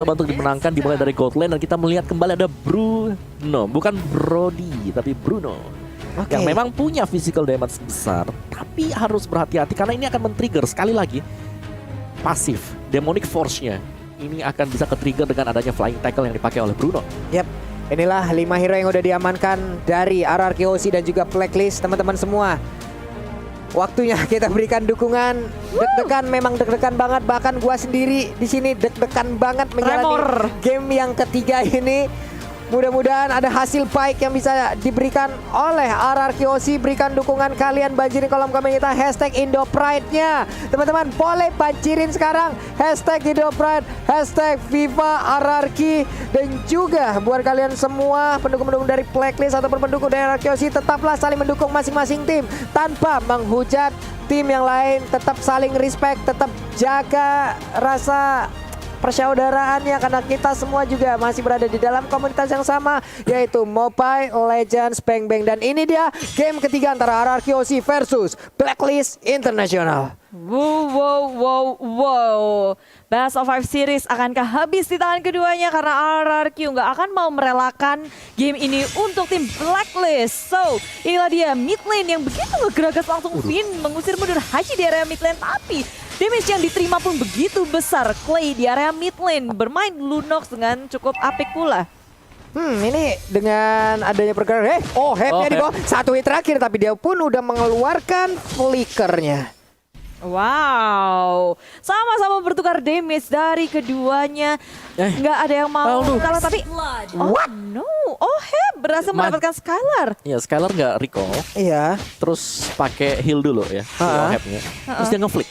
untuk dimenangkan dimulai dari gold lane dan kita melihat kembali ada Bruno, bukan Brody tapi Bruno. Yang memang punya physical damage besar, tapi harus berhati-hati karena ini akan men-trigger sekali lagi pasif demonic force-nya. Ini akan bisa ke-trigger dengan adanya flying tackle yang dipakai oleh Bruno. Yap, inilah 5 hero yang udah diamankan dari RRQoC dan juga Blacklist, teman-teman semua. Waktunya kita berikan dukungan. Deg-degan, memang deg-degan banget. Bahkan gua sendiri di sini deg-degan banget menjalani game yang ketiga ini. Mudah-mudahan ada hasil baik yang bisa diberikan oleh RRQoC. Berikan dukungan kalian, banjirin kolom komen kita hashtag IndoPride-nya. Teman-teman boleh banjirin sekarang hashtag IndoPride, hashtag Viva RRQ. Dan juga buat kalian semua pendukung-pendukung dari Blacklist ataupun pendukung dari RRQoC, tetaplah saling mendukung masing-masing tim tanpa menghujat tim yang lain. Tetap saling respect, tetap jaga rasa persaudaraannya karena kita semua juga masih berada di dalam komunitas yang sama, yaitu Mobile Legends Bang Bang. Dan ini dia game ketiga antara RRQoC versus Blacklist International. Wow. Best of 5 series akankah habis di tangan keduanya karena RRQ nggak akan mau merelakan game ini untuk tim Blacklist. So, inilah dia mid lane yang begitu ngegragas langsung Finn mengusir mundur Haji di area mid lane, tapi damage yang diterima pun begitu besar. Clay di area mid lane bermain Lunox dengan cukup apik pula. Ini dengan adanya pergerakan, Hep-nya di bawah. Satu hit terakhir tapi dia pun udah mengeluarkan flickernya. Wow, sama-sama bertukar damage dari keduanya. Nggak ada yang mau kalah, tapi What? no, Hep berhasil mendapatkan Skylar. Iya, Skylar nggak recall. Iya. Terus pakai heal dulu ya, Hep-nya. Terus dia nge-flick.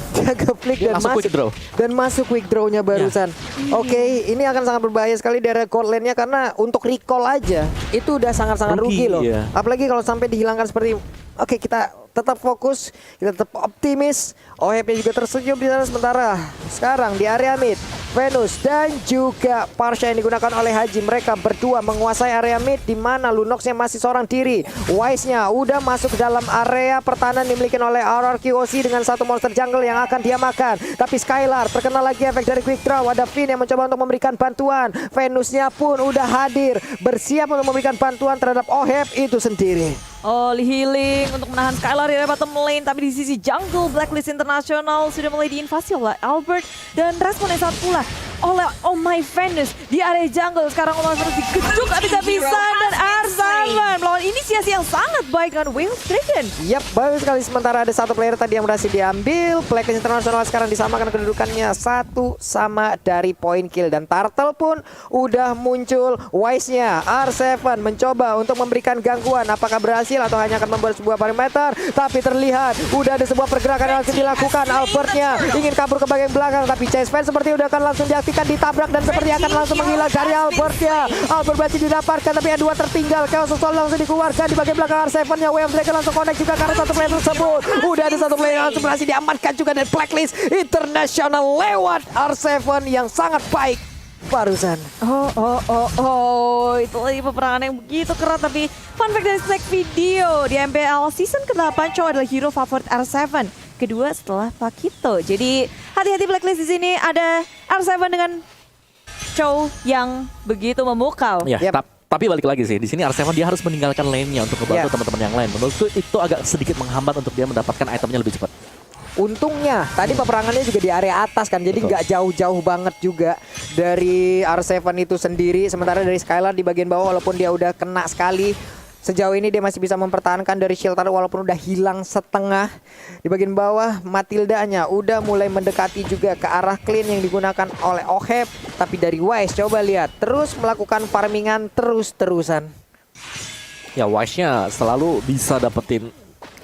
Jaga flick dan masuk quick draw. Dan masuk quick draw-nya barusan. Oke, ini akan sangat berbahaya sekali dari gold lane-nya karena untuk recall aja itu udah sangat-sangat rugi loh. Iya. Apalagi kalau sampai dihilangkan seperti kita tetap fokus, kita tetap optimis. Hep-nya juga tersenyum di sana sementara. Sekarang di area mid, Venus dan juga Parsha yang digunakan oleh Haji. Mereka berdua menguasai area mid di mana Lunox-nya masih seorang diri. Wise-nya udah masuk ke dalam area pertahanan dimiliki oleh RRQoC dengan satu monster jungle yang akan dia makan. Tapi Skylar terkena lagi efek dari quick draw. Ada Finn yang mencoba untuk memberikan bantuan. Venus-nya pun udah hadir, bersiap untuk memberikan bantuan terhadap Hep itu sendiri. Healing untuk menahan Skylar di area bottom lane, tapi di sisi jungle Blacklist International sudah mulai diinvasi oleh Albert dan respon yang saat pula oleh Oh My Venus di area jungle. Sekarang Oh My Venus digeduk habis-habisan dan R7 melawan inisiasi yang sangat baik dengan Whale Dragon. Yap, bagus sekali. Sementara ada satu player tadi yang berhasil diambil. Blacklist International sekarang disamakan kedudukannya satu sama dari point kill. Dan Turtle pun udah muncul. Wise-nya R7 mencoba untuk memberikan gangguan. Apakah berhasil atau hanya akan membuat sebuah parameter? Tapi terlihat udah ada sebuah pergerakan yang langsung dilakukan. Albertnya ingin kabur ke bagian belakang, tapi Chase Fan seperti udah akan langsung diaktifkan, ditabrak dan seperti akan langsung menghilang dari Albertnya. Albert berhasil didapatkan tapi ada dua tertinggal. Chaos Soul langsung dikeluarkan di bagian belakang R7-nya. Wave Dragon langsung connect juga karena satu player tersebut. Udah ada satu player yang langsung berhasil diamankan juga dari Blacklist International lewat R7 yang sangat baik barusan. Itu lagi peperangan yang begitu keras. Tapi fun fact dari snack video, di MPL season ke-8 Chow adalah hero favorit R7. Kedua setelah Pakito. Jadi hati-hati Blacklist di sini, ada R7 dengan Chow yang begitu memukau. Ya, tapi balik lagi sih, di sini R7 dia harus meninggalkan lane-nya untuk membantu teman-teman yang lain. Menurutku itu agak sedikit menghambat untuk dia mendapatkan itemnya lebih cepat. Untungnya tadi peperangannya juga di area atas kan, jadi nggak jauh-jauh banget juga dari R7 itu sendiri. Sementara dari Skylar di bagian bawah, walaupun dia udah kena sekali, sejauh ini dia masih bisa mempertahankan dari shield walaupun udah hilang setengah. Di bagian bawah Matilda-nya udah mulai mendekati juga ke arah clean yang digunakan oleh Hep. Tapi dari Wise coba lihat, terus melakukan farmingan terus-terusan. Ya, Wise-nya selalu bisa dapetin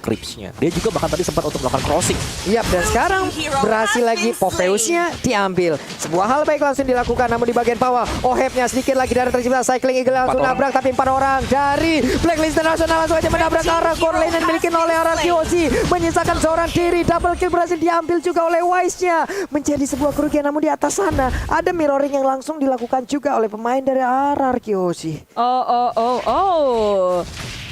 creeps-nya. Dia juga bahkan tadi sempat untuk melakukan crossing. Yap, dan sekarang berhasil lagi Popheus-nya diambil. Sebuah hal baik langsung dilakukan, namun di bagian bawah Hep-nya sedikit lagi dari tercipta Cycling Eagle langsung nabrak, tapi 4 orang dari Blacklist International langsung aja menabrak arah core lane yang dimiliki oleh RRQoC. Menyisakan seorang diri, double kill berhasil diambil juga oleh Wise-nya. Menjadi sebuah kerugian, namun di atas sana ada mirroring yang langsung dilakukan juga oleh pemain dari RRQoC.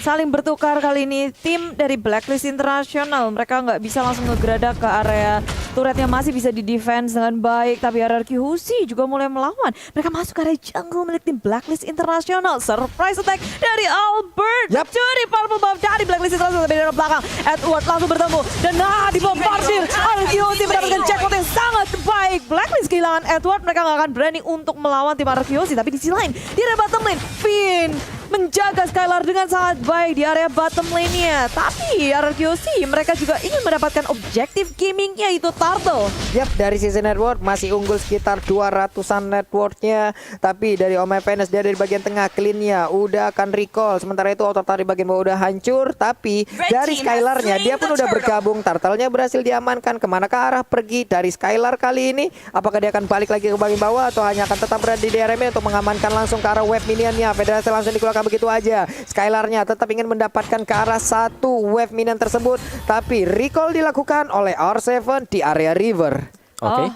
saling bertukar kali ini. Tim dari Blacklist International, mereka nggak bisa langsung ngegeradak ke area turretnya, masih bisa di defense dengan baik. Tapi RRQ Husi juga mulai melawan. Mereka masuk ke area jungle milik tim Blacklist International. Surprise attack dari Albert. Mencuri purple buff dari Blacklist International. Tapi dari belakang, Edward langsung bertemu. Dan dibombardir. RRQ Husi mendapatkan jackpot yang sangat baik. Blacklist kehilangan Edward, mereka nggak akan berani untuk melawan tim RRQ Husi. Tapi di sisi lain, di area bottom lane, Finn menjaga Skylar dengan sangat baik di area bottom lane-nya. Tapi RRQC mereka juga ingin mendapatkan objektif gaming yaitu Turtle. Yap, dari sisi network masih unggul sekitar 200-an networknya. Tapi dari Oh My Venus, dia dari bagian tengah clean-nya udah akan recall. Sementara itu auto tarik bagian bawah udah hancur. Tapi dari Skylar-nya dia pun udah bergabung. Turtle-nya berhasil diamankan. Kemana ke arah pergi dari Skylar kali ini? Apakah dia akan balik lagi ke bagian bawah atau hanya akan tetap berada di DRM untuk mengamankan langsung ke arah web minion-nya? Federasi langsung dikeluarkan begitu aja. Skylar-nya tetap ingin mendapatkan ke arah satu wave minion tersebut, tapi recall dilakukan oleh R7 di area river. Oke.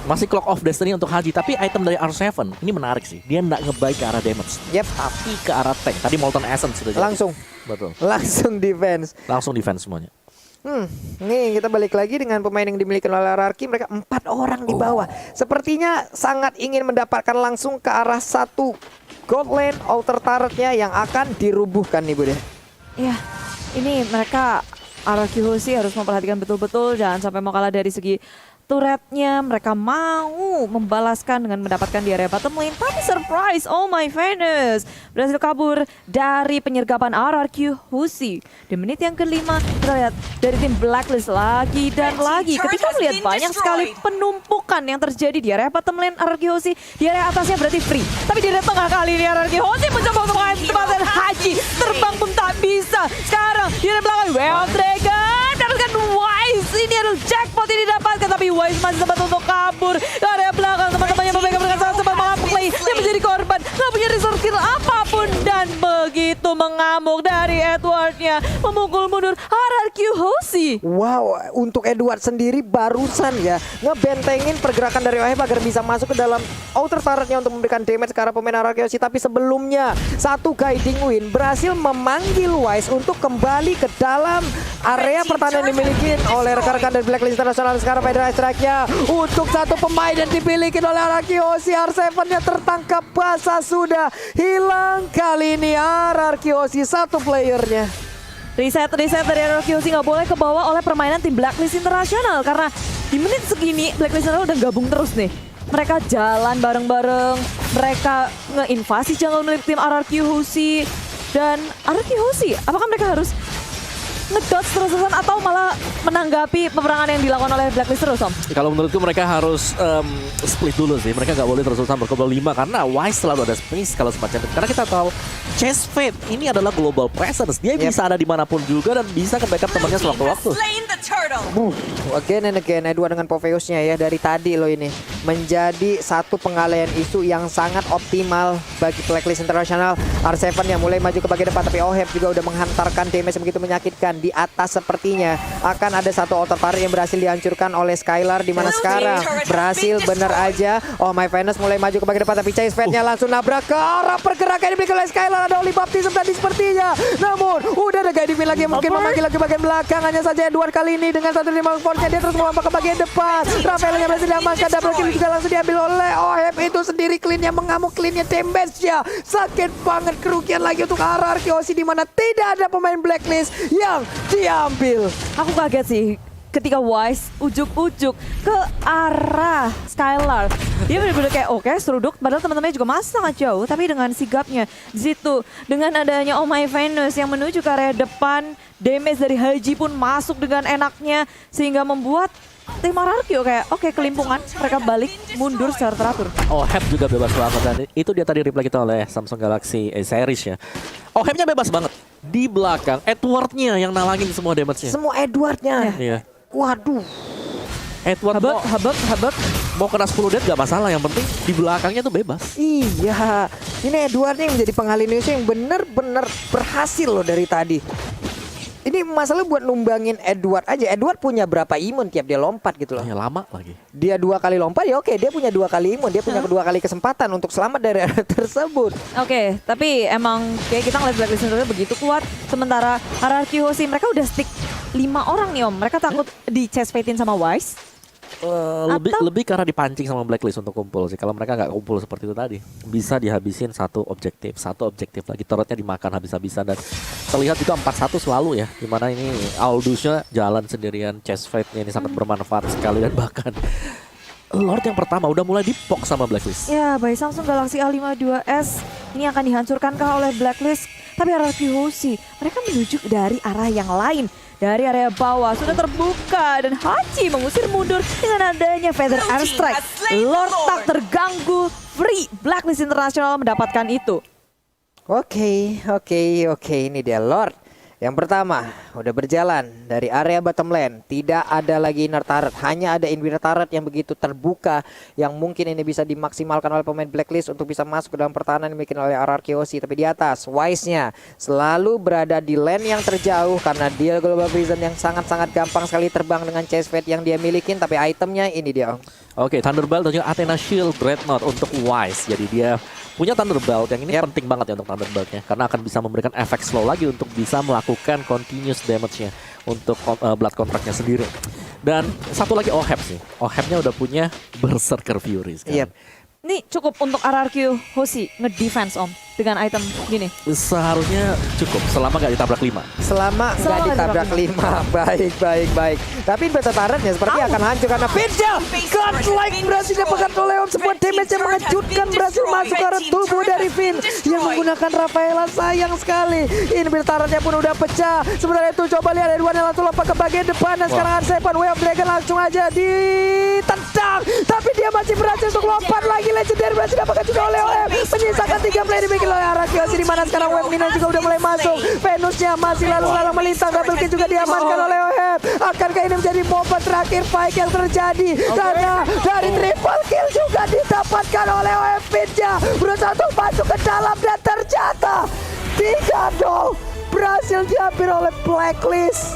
Masih Clock of Destiny untuk Haji, tapi item dari R7 ini menarik sih. Dia nggak ngebaik ke arah damage. Yep. Tapi ke arah tank. Tadi Molten Essence sudah jadi. Langsung. Betul. Langsung defense. Langsung defense semuanya. Nih kita balik lagi dengan pemain yang dimiliki oleh RRQ. Mereka 4 orang di bawah. Sepertinya sangat ingin mendapatkan langsung ke arah satu gold lane altar turretnya yang akan dirubuhkan nih Bude. Ya, ini mereka RRQ Husi harus memperhatikan betul-betul jangan sampai mau kalah dari segi turretnya. Mereka mau membalaskan dengan mendapatkan di area bottom lane. Tapi surprise, Oh My Venus berhasil kabur dari penyergapan RRQ Husi. Di menit yang kelima kita lihat dari tim Blacklist lagi dan lagi. Ketika melihat banyak sekali penumpukan yang terjadi di area bottom lane RRQ Husi, di area atasnya berarti free. Tapi di area tengah kali ini RRQ Husi mencoba untuk mengamankan Haji. Terbang pun tak bisa. Sekarang di area belakang Well Dragon mendapatkan Wise. Ini adalah jackpot yang didapatkan, tapi Wise masih sempat untuk kabur ke area belakang. Teman-temannya mereka sangat sempat mengamuk lagi. Dia menjadi korban, nggak punya resource skill apapun. Dan begitu mengamuk dari Edwardnya, memukul mundur RRQ Husi. Wow, untuk Edward sendiri barusan ya ngebentengin pergerakan dari Oheb agar bisa masuk ke dalam outer turretnya untuk memberikan damage ke arah pemain RRQ Husi. Tapi sebelumnya satu guiding win berhasil memanggil Wise untuk kembali ke dalam area pertahanan yang dimiliki oleh rekan-rekan dari Blacklist International. Sekarang Federasi strike-nya untuk satu pemain yang dimiliki oleh RRQ Husi. R7-nya tertangkap basah, sudah hilang kali ini RRQ Husi satu playernya. Reset dari RRQ Husi nggak boleh kebawa oleh permainan tim Blacklist International karena di menit segini Blacklist International udah gabung terus nih. Mereka jalan bareng-bareng, mereka ngeinvasi jungle milik tim RRQ Husi. Dan RRQ Husi, apakah mereka harus ngedodge terus-terusan atau malah menanggapi peperangan yang dilakukan oleh Blacklist terus, Om? Kalau menurutku mereka harus split dulu sih. Mereka nggak boleh terus-terusan berkumpul 5 karena Wise selalu ada space kalau semacam itu. Karena kita tahu Chase Fate ini adalah global presence. Dia bisa ada dimanapun juga dan bisa ke backup temannya sewaktu-waktu. Again and again, Edward dengan Popheus-nya ya dari tadi loh ini menjadi satu pengalihan isu yang sangat optimal bagi Blacklist International. R7 yang mulai maju ke bagian depan, tapi Oheb juga udah menghantarkan damage yang begitu menyakitkan. Di atas sepertinya akan ada satu outer turret yang berhasil dihancurkan oleh Skylar, di mana sekarang berhasil bener aja. Oh My Venus mulai maju ke bagian depan, tapi Chase Fate-nya langsung nabrak ke arah pergerakan yang dimiliki oleh Skylar. Ada Oli Baptism tadi sepertinya, namun udah ada guiding lagi yang mungkin memanggil lagi bagian belakang. Hanya saja Edward kali ini dengan satu lima force-nya dia terus melompat ke bagian depan. Rafael yang berhasil diamankan, double kill juga langsung diambil oleh Oheb. Itu sendiri clean-nya mengamuk, clean-nya damage-nya sakit banget. Kerugian lagi untuk RRQ Husi di mana tidak ada pemain Blacklist yang diambil. Aku kaget sih ketika Wise ujuk-ujuk ke arah Skylar. Dia benar-benar kayak oke, seruduk, padahal teman-temannya juga masih sangat jauh. Tapi dengan sigapnya Zitu, dengan adanya Oh My Venus yang menuju ke area depan, damage dari Haji pun masuk dengan enaknya sehingga membuat tim RRQ kayak oke, kelimpungan, mereka balik mundur secara teratur. Oheb juga bebas banget dan itu dia tadi reply kita oleh Samsung Galaxy series ya. Ohebnya bebas banget. Di belakang Edwardnya yang nalangin semua damage-nya. Semua Edwardnya. Iya. Waduh. Edward Habak. mau kena 10 death gak masalah, yang penting di belakangnya tuh bebas. Iya, ini Edwardnya yang menjadi penghalin isu yang benar-benar berhasil loh dari tadi. Ini masalah buat numbangin Edward aja. Edward punya berapa imun tiap dia lompat gitu loh. Ya lama lagi. Dia 2 kali lompat ya oke, dia punya 2 kali imun, dia punya 2 kali kesempatan untuk selamat dari area tersebut. Oke, tapi emang kayak kita ngeliat Blacklist sebenarnya begitu kuat. Sementara RRQ Hoshi mereka udah stick 5 orang nih Om. Mereka takut di chest fatein sama Wise. Lebih karena dipancing sama Blacklist untuk kumpul sih. Kalau mereka nggak kumpul seperti itu tadi, bisa dihabisin satu objektif lagi, turretnya dimakan habis-habisan, dan terlihat juga 4-1 selalu ya, dimana ini Aldous-nya jalan sendirian, chest fight-nya ini sangat bermanfaat sekali, dan bahkan Lord yang pertama udah mulai dipok sama Blacklist. Ya, by Samsung Galaxy A52s ini akan dihancurkankah oleh Blacklist? Tapi RRQ Hoshi mereka menuju dari arah yang lain. Dari area bawah sudah terbuka dan Hachi mengusir mundur dengan adanya Feather Airstrike. Lord tak terganggu, free. Blacklist International mendapatkan itu. Oke, ini dia Lord. Yang pertama, udah berjalan dari area bottom lane. Tidak ada lagi inner turret, hanya ada inner turret yang begitu terbuka, yang mungkin ini bisa dimaksimalkan oleh pemain Blacklist untuk bisa masuk ke dalam pertahanan yang dimiliki oleh RRQ Hoshi. Tapi di atas, Wise-nya selalu berada di lane yang terjauh karena dia Global Prison yang sangat-sangat gampang sekali terbang dengan chest fate yang dia milikin. Tapi itemnya ini dia. Oke, Thunderbolt dan juga Athena Shield Dreadnought untuk Wise. Jadi dia punya Thunderbolt yang ini penting banget ya untuk Thunderboltnya, karena akan bisa memberikan efek slow lagi untuk bisa melakukan continuous damage-nya untuk Blood Contract-nya sendiri. Dan satu lagi Oheb sih. Ohebnya udah punya Berserker Fury sekarang. Ini cukup untuk RRQ Hoshi ngedefense Om dengan item gini. Seharusnya cukup selama nggak ditabrak 5. Selama nggak ditabrak 5. Baik. Tapi beta turretnya seperti akan hancur karena Pinjal godlike berhasil dapatkan oleh Leon. Sebuah damage yang mengejutkan berhasil masuk ke arah tubuh dari Finn yang menggunakan Rafaela. Sayang sekali. Ini beta turretnya pun udah pecah. Sementara itu coba lihat Edward yang langsung lompat ke bagian depan. Dan sekarang Sepan Way of Dragon langsung aja ditendang. Tapi dia masih berhasil untuk lompat lagi. Legendary berhasil dapatkan juga oleh Oheb. Menyisakan 3 player dimiliki oleh RRQ Hoshi, di mana sekarang Web Mina juga udah mulai masuk. Venusnya masih lalu-lalang melintang. Double kill juga diamankan oleh Oheb. Akankah ini menjadi momen terakhir fight yang terjadi? Karena dari triple kill juga didapatkan oleh Oheb. Pinja berusaha untuk masuk ke dalam dan ternyata 3-0 berhasil diambil oleh Blacklist.